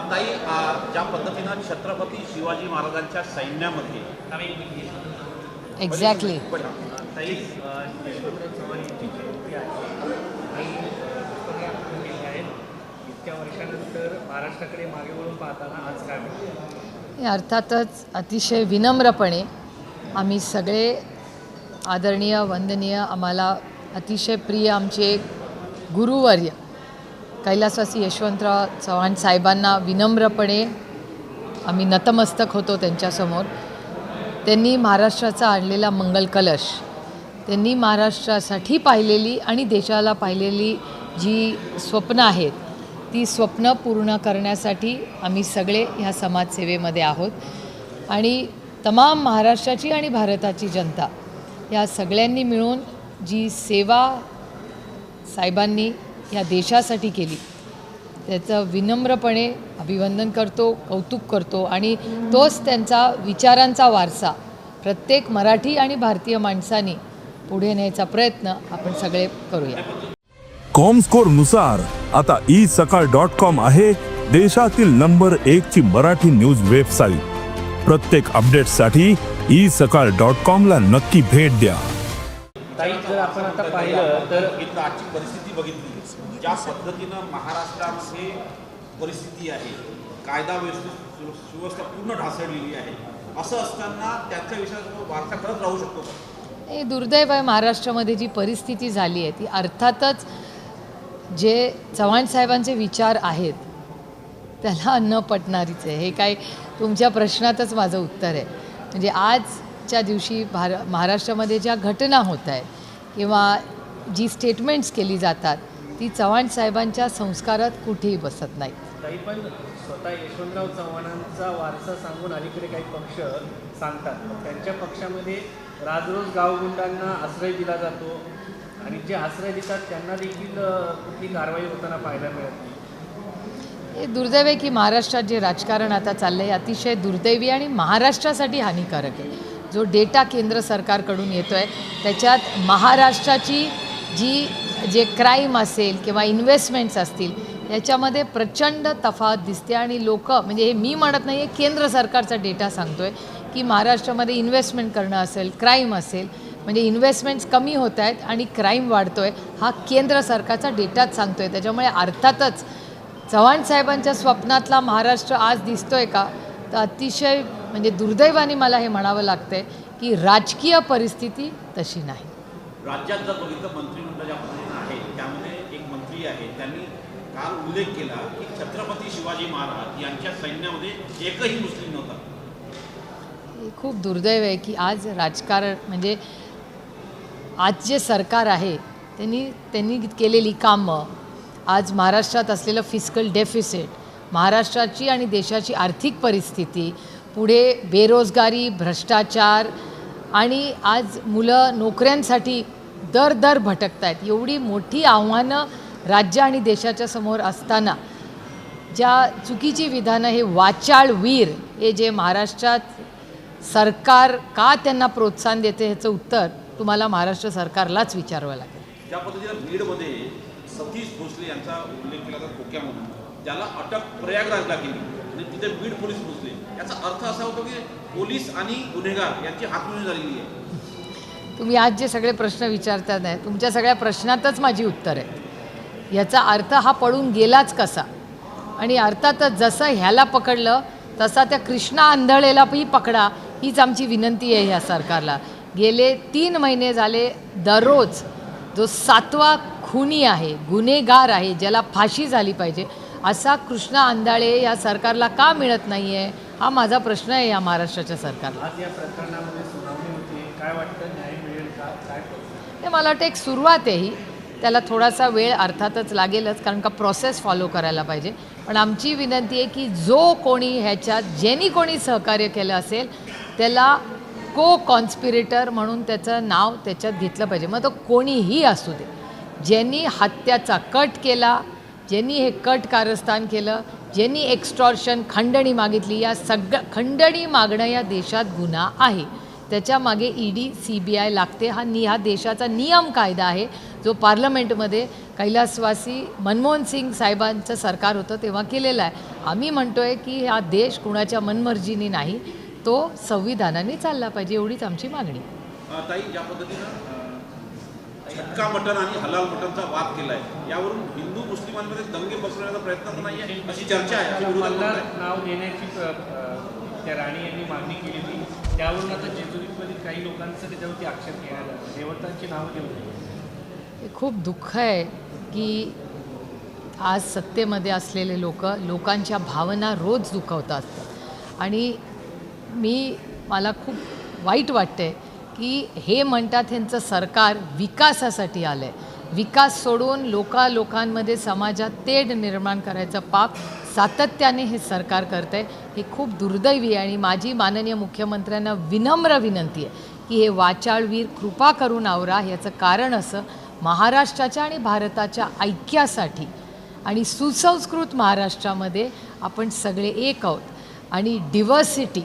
ताई, ज्या पद्धतीनं छत्रपती शिवाजी महाराजांच्या सैन्यामध्ये एक्झॅक्टली ताई यशवंतराव चव्हाण यांची जयंती आहे आणि केली आहे. इतक्या वर्षानंतर महाराष्ट्राकडे मागे वळून पाहताना आज काय वाटतं? अर्थातच अतिशय विनम्रपणे आम्ही सगळे आदरणीय वंदनीय आम्हाला अतिशय प्रिय आमचे गुरुवर्य कैलासवासी यशवंतराव चव्हाण साहेबांना विनम्रपणे आम्ही नतमस्तक होतो त्यांच्यासमोर. त्यांनी महाराष्ट्राचा आणलेला मंगल कलश, त्यांनी महाराष्ट्रासाठी पाहिलेली आणि देशाला पाहिलेली जी स्वप्न आहेत ती स्वप्न पूर्ण करण्यासाठी आम्ही सगळे ह्या समाजसेवेमध्ये आहोत. आणि तमाम महाराष्ट्राची आणि भारताची जनता या सगळ्यांनी मिळून जी सेवा साहेबांनी ह्या देशासाठी केली त्याचं विनम्रपणे अभिवंदन करतो, कौतुक करतो. आणि तोच त्यांचा विचारांचा वारसा प्रत्येक मराठी आणि भारतीय माणसांनी पुढे न्यायचा प्रयत्न आपण सगळे करूया. कॉमस्कोर नुसार आता isakal.com आहे देशातील नंबर 1 ची मराठी न्यूज वेबसाईट. प्रत्येक अपडेटसाठी isakal.com ला नक्की भेट द्या. ताई, जर आपण आता पाहिलं तर इथं आजची परिस्थिती बघितली, ज्या पद्धतीनं महाराष्ट्रामध्ये परिस्थिती आहे, कायदा सुव्यवस्था पूर्ण ढासळलेली आहे, असं असताना त्याच्या विषयावर वार्ता करत राहू शकतो का? हे दुर्दैव आहे. महाराष्ट्रामध्ये जी परिस्थिती झाली आहे ती अर्थातच जे चव्हाण साहेबांचे विचार आहेत त्याला न पटणारीच आहे. हे काय तुमच्या प्रश्नातच माझं उत्तर आहे. म्हणजे आजच्या दिवशी महाराष्ट्रामध्ये ज्या घटना होत आहेत किंवा जी स्टेटमेंट्स केली जातात ती चव्हाण साहेबांच्या संस्कारात कुठेही बसत नाहीत. ताई, पण स्वतः यशवंतराव चव्हाणांचा वारसा सांगून अलीकडे काही पक्ष सांगतात, त्यांच्या पक्षामध्ये राजरोज गावगुंडांना आश्रय दिला जातो आणि जे आश्रय देतात त्यांना देखील कुठली कारवाई होताना पाहायला मिळत नाही. हे दुर्दैव आहे की महाराष्ट्रात जे राजकारण आता चाललं आहे अतिशय दुर्दैवी आणि महाराष्ट्रासाठी हानिकारक आहे. जो डेटा केंद्र सरकारकडून येतो आहे त्याच्यात महाराष्ट्राची जे क्राईम असेल किंवा इन्व्हेस्टमेंट्स असतील याच्यामध्ये प्रचंड तफावत दिसते. आणि लोक, म्हणजे हे मी म्हणत नाही आहे, केंद्र सरकारचा डेटा सांगतो आहे की महाराष्ट्रामध्ये इन्व्हेस्टमेंट करणं असेल, क्राईम असेल, म्हणजे इन्व्हेस्टमेंट्स कमी होत आहेत आणि क्राईम वाढतो आहे, हा केंद्र सरकारचा डेटाच सांगतो आहे. त्याच्यामुळे अर्थातच चव्हाण साहेबांच्या स्वप्नातला महाराष्ट्र आज दिसतो आहे का, तर अतिशय म्हणजे दुर्दैवाने मला हे म्हणावं लागतं आहे की राजकीय परिस्थिती तशी नाही. राज्यात जर बघितलं मंत्रिमंडळ ज्या पद्धतीनं आहे त्यामध्ये एक मंत्री आहे, त्यांनी काल उल्लेख केला की छत्रपती शिवाजी महाराज यांच्या सैन्यामध्ये एकही मुस्लिम नव्हता. हे खूप दुर्दैव आहे की आज राजकारण, म्हणजे आज जे सरकार आहे त्यांनी केलेली कामं, आज महाराष्ट्रात असलेलं फिस्कल डेफिसिट, महाराष्ट्राची आणि देशाची आर्थिक परिस्थिती, पुढे बेरोजगारी, भ्रष्टाचार आणि आज मुलं नोकऱ्यांसाठी दर भटकत आहेत, एवढी मोठी आव्हानं राज्य आणि देशाच्या समोर असताना ज्या चुकीची विधानं, हे वाचाळ वीर, हे जे महाराष्ट्रात सरकार का त्यांना प्रोत्साहन देते ह्याचं उत्तर तुम्हाला महाराष्ट्र सरकारलाच विचारावं लागेल. ज्या पद्धतीनं बीडमध्ये सतीश भोसले यांचा उल्लेख केला जातो खोक्यामधून, त्याला अटक प्रयागराजला केली आणि तिथे बीड पोलीस पोहोचले. याचा अर्थ असा होतो की पोलीस आणि गुन्हेगार यांची हातमिळवणी झालेली आहे. तुम्ही आज जे सगळे प्रश्न विचारतात आहे तुमच्या सगळ्या प्रश्नातच माझी उत्तर आहे. याचा अर्थ हा पळून गेलाच कसा, आणि अर्थातच जसं ह्याला पकडलं तसा त्या कृष्णा आंधळेलाही पकडा, हीच आमची विनंती आहे ह्या सरकारला. गेले 3 महिने झाले दररोज जो 7वा खुनी आहे, गुन्हेगार आहे, ज्याला फाशी झाली पाहिजे, असा कृष्णा आंधळे या सरकारला का मिळत नाही आहे, हा माझा प्रश्न आहे या महाराष्ट्राच्या सरकारला. आज या प्रकरणामध्ये सुनावणी होती, काय वाटतं, न्याय मिळेल का? काय हे मला वाटतं एक सुरुवात आहे ही, त्याला थोडासा वेळ अर्थातच लागेलच कारण का प्रोसेस फॉलो करायला पाहिजे. पण आमची विनंती आहे की जो कोणी ह्याच्यात ज्यांनी कोणी सहकार्य केलं असेल त्याला कॉन्स्पिरेटर म्हणून त्याचं नाव त्याच्यात घेतलं पाहिजे. मग तो कोणीही असू दे, ज्यांनी हत्याचा कट केला, ज्यांनी हे कट कारस्थान केलं, ज्यांनी एक्स्टॉर्शन, खंडणी मागितली, या सगळं खंडणी मागणं या देशात गुन्हा आहे. त्याच्यामागे ED CBI लागते. हा देशाचा नियम कायदा आहे जो पार्लमेंटमध्ये कैलासवासी मनमोहन सिंग साहेबांचं सरकार होतं तेव्हा केलेला आहे. आम्ही म्हणतो आहे की हा देश कुणाच्या मनमर्जीने नाही, तो संविधानाने चालला पाहिजे, एवढीच आमची मागणी. ताई, ज्या पद्धतीनं छटका मटण आणि हलाल मटणचा वाद केला आहे, यावरून हिंदू मुस्लिमांमध्ये दंगे बसवण्याचा प्रयत्न तर नाही आहे अशी चर्चा आहे. मल्हार नाव देण्याची त्या राणी यांनी मागणी केली होती, त्यावरून आता जेजुरीमधील काही लोकांचं त्याच्यावरती आक्षेप घेण्यात आला, देवतांची नावं देऊ नये. हे खूप दुःख आहे की आज सत्तेमध्ये असलेले लोकांच्या भावना रोज दुखवतात आणि मला खूप वाईट वाटते की हे म्हणतात ह्यांचं सरकार विकासासाठी आलं आहे. विकास सोडून लोकांमध्ये समाजात तेढ निर्माण करायचं पाप सातत्याने हे सरकार करतं आहे. हे खूप दुर्दैवी आहे आणि माझी माननीय मुख्यमंत्र्यांना विनम्र विनंती आहे की हे वाचाळवीर कृपा करून आवरा. याचं कारण असं, महाराष्ट्राच्या आणि भारताच्या ऐक्यासाठी आणि सुसंस्कृत महाराष्ट्रामध्ये आपण सगळे एक आहोत आणि डिव्हर्सिटी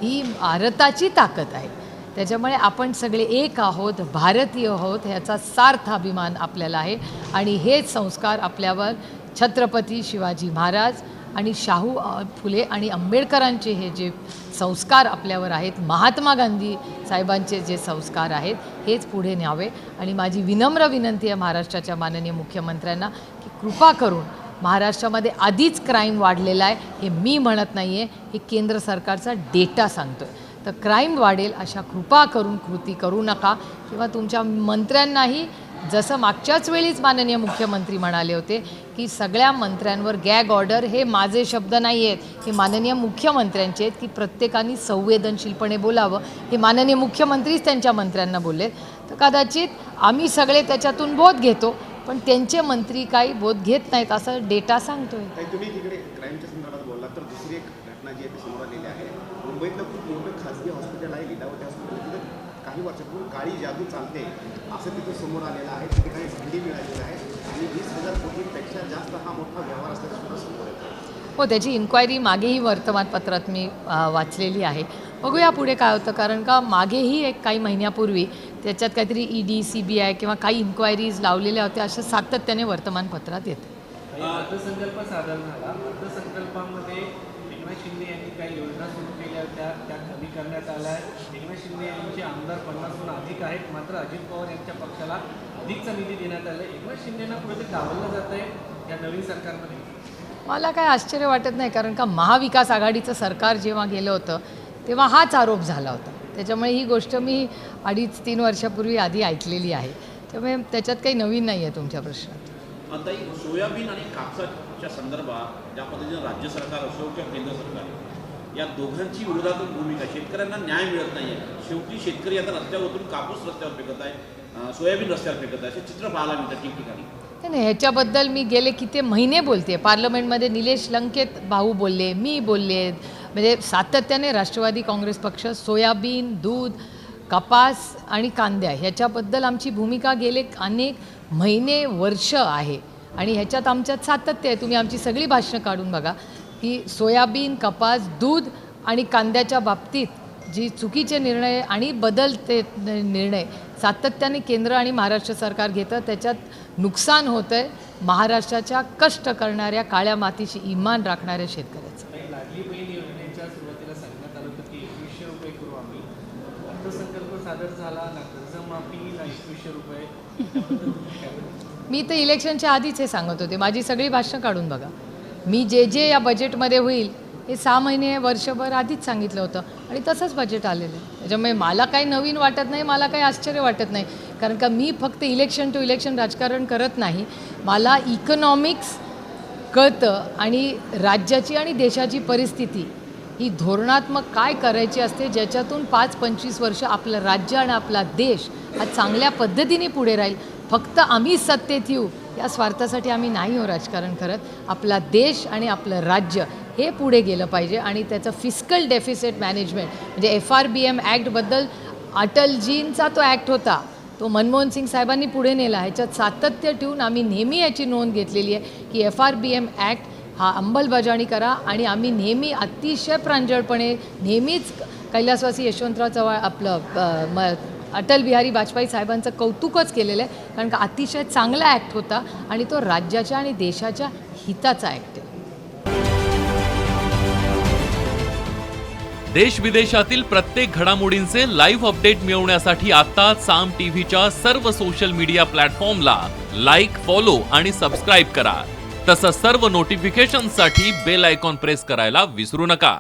ही भारताची ताकद आहे. त्याच्यामुळे आपण सगळे एक आहोत, भारतीय आहोत, ह्याचा सार्थ अभिमान आपल्याला आहे आणि हेच संस्कार आपल्यावर छत्रपती शिवाजी महाराज आणि शाहू फुले आणि आंबेडकरांचे हे जे संस्कार आपल्यावर आहेत, महात्मा गांधी साहेबांचे जे संस्कार आहेत, हेच पुढे न्यावे. आणि माझी विनम्र विनंती आहे महाराष्ट्राच्या माननीय मुख्यमंत्र्यांना की कृपा करून, महाराष्ट्रामध्ये आधीच क्राईम वाढलेला आहे, हे मी म्हणत नाही आहे, हे केंद्र सरकारचा डेटा सांगतो आहे. तर क्राईम वाढेल अशा कृपा करून कृती करू नका. किंवा तुमच्या मंत्र्यांनाही, जसं मागच्याच वेळीच माननीय मुख्यमंत्री म्हणाले होते की सगळ्या मंत्र्यांवर गॅग ऑर्डर, हे माझे शब्द नाही आहेत, हे माननीय मुख्यमंत्र्यांचे आहेत की प्रत्येकाने संवेदनशीलपणे बोलावं. हे माननीय मुख्यमंत्रीच त्यांच्या मंत्र्यांना बोललेत. तर कदाचित आम्ही सगळे त्याच्यातून बोध घेतो, पण त्यांचे मंत्री काही बोध घेत नाहीत असं डेटा सांगतोय. तुम्ही तिकडे क्राईमच्या संदर्भात बोलला तर दुसरी एक घटना जी आहे ती समोर आलेली आहे. मुंबईतलं खूप मोठं खाजगी हॉस्पिटल आहे, लीलावती हॉस्पिटल, तिथं काही वर्षापूर्वी काळी जादू चालते असं तिथं समोर आलेलं आहे. तिथे काही भांडी मिळालेली आहे आणि 20,000 कोटींपेक्षा जास्त हा मोठा व्यवहार असल्याचं सुद्धा समोर येतं. हो, त्याची इन्क्वायरी मागेही वर्तमानपत्रात मी वाचलेली आहे. बघूया पुढे काय होतं, कारण का मागेही एक काही महिन्यापूर्वी त्याच्यात काहीतरी ED CBI किंवा काही इन्क्वायरीज लावलेल्या होत्या, असं सातत्याने वर्तमानपत्रात येतं. अर्थसंकल्प सादर झाला, अर्थसंकल्पामध्ये एकनाथ शिंदे यांनी काही योजना सुरू केल्या होत्या, त्या कमी करण्यात आल्या आहे. एकनाथ शिंदे यांचे आमदार 50हून अधिक आहेत, मात्र अजित पवार यांच्या पक्षाला अधिकचा निधी देण्यात आला आहे. एकनाथ शिंदेंना कुठेतरी डावललं जात आहे या नवीन सरकारमध्ये. मला काय आश्चर्य वाटत नाही, कारण का महाविकास आघाडीचं सरकार जेव्हा गेलं होतं तेव्हा हाच आरोप झाला होता. त्याच्यामुळे ही गोष्ट मी 2.5-3 वर्षापूर्वी आधी ऐकलेली आहे. त्यामुळे त्याच्यात काही नवीन नाही आहे तुमच्या प्रश्नात. ताई, सोयाबीन आणि कापसाच्या संदर्भात ज्या पद्धतीनं राज्य सरकार असो किंवा केंद्र सरकार, या दोघांची विरोधात्मक भूमिका, शेतकऱ्यांना न्याय मिळत नाही आहे. शेवटी शेतकरी आता रस्त्यावर उतरून कापूस रस्त्यावर फेकत आहे, सोयाबीन रस्त्यावर फेकत आहे, असे चित्र पाहायला मिळतात ठिकठिकाणी. नाही, ह्याच्याबद्दल मी गेले किती महिने बोलते. पार्लमेंटमध्ये निलेश लंकेत भाऊ बोलले, मी बोलले, म्हणजे सातत्याने राष्ट्रवादी काँग्रेस पक्ष सोयाबीन, दूध, कपास आणि कांद्या ह्याच्याबद्दल आमची भूमिका गेले अनेक महिने, वर्ष आहे आणि ह्याच्यात आमच्यात सातत्य आहे. तुम्ही आमची सगळी भाषणं काढून बघा की सोयाबीन, कपास, दूध आणि कांद्याच्या बाबतीत जी चुकीचे निर्णय आणि बदलते निर्णय सातत्याने केंद्र आणि महाराष्ट्र सरकार घेतं, त्याच्यात नुकसान होतं आहे महाराष्ट्राच्या कष्ट करणाऱ्या, काळ्या मातीशी इमान राखणाऱ्या शेतकऱ्याचं. लाडली बहीण योजनेच्या सुरुवातीला सांगण्यात आलं होतं की 2100 रुपये करू आम्ही. अर्थसंकल्प सादर झाला, ना कर्जमाफी ना 2100 रुपये. मी तर इलेक्शनच्या आधीच हे सांगत होते. माझी सगळी भाषणं काढून बघा. मी जे या बजेटमध्ये होईल हे 6 महिने, वर्षभर आधीच सांगितलं होतं आणि तसंच बजेट आलेलं आहे. त्याच्यामुळे मला काही नवीन वाटत नाही, मला काही आश्चर्य वाटत नाही, कारण का मी फक्त इलेक्शन टू इलेक्शन राजकारण करत नाही. मला इकॉनॉमिक्स कळतं आणि राज्याची आणि देशाची परिस्थिती ही धोरणात्मक काय करायची असते, ज्याच्यातून 5-25 वर्ष आपलं राज्य आणि आपला देश हा चांगल्या पद्धतीने पुढे राहील. फक्त आम्ही सत्तेत येऊ या स्वार्थासाठी आम्ही नाही हो राजकारण करत. आपला देश आणि आपलं राज्य हे पुढे गेलं पाहिजे आणि त्याचं फिस्कल डेफिसिट मॅनेजमेंट म्हणजे FRBM ॲक्टबद्दल अटलजींचा तो ॲक्ट होता, तो मनमोहन सिंग साहेबांनी पुढे नेला. ह्याच्यात सातत्य ठेवून आम्ही नेहमी याची नोंद घेतलेली आहे की FRBM ॲक्ट हा अंमलबजावणी करा आणि आम्ही नेहमी अतिशय प्रांजळपणे नेहमीच कैलासवासी यशवंतराव चव्हाण अटल बिहारी वाजपेयी साहेबांचं कौतुकच केलेलं आहे, कारण का अतिशय चांगला ॲक्ट होता आणि तो राज्याच्या आणि देशाच्या हिताचा ॲक्ट आहे. देश विदेशातील प्रत्येक घडामोडींचे लाईव्ह अपडेट मिळवण्यासाठी आता साम टीव्हीच्या सर्व सोशल मीडिया प्लॅटफॉर्मला लाईक, फॉलो आणि सबस्क्राईब करा. तसंच सर्व नोटिफिकेशनसाठी बेल आयकॉन प्रेस करायला विसरू नका.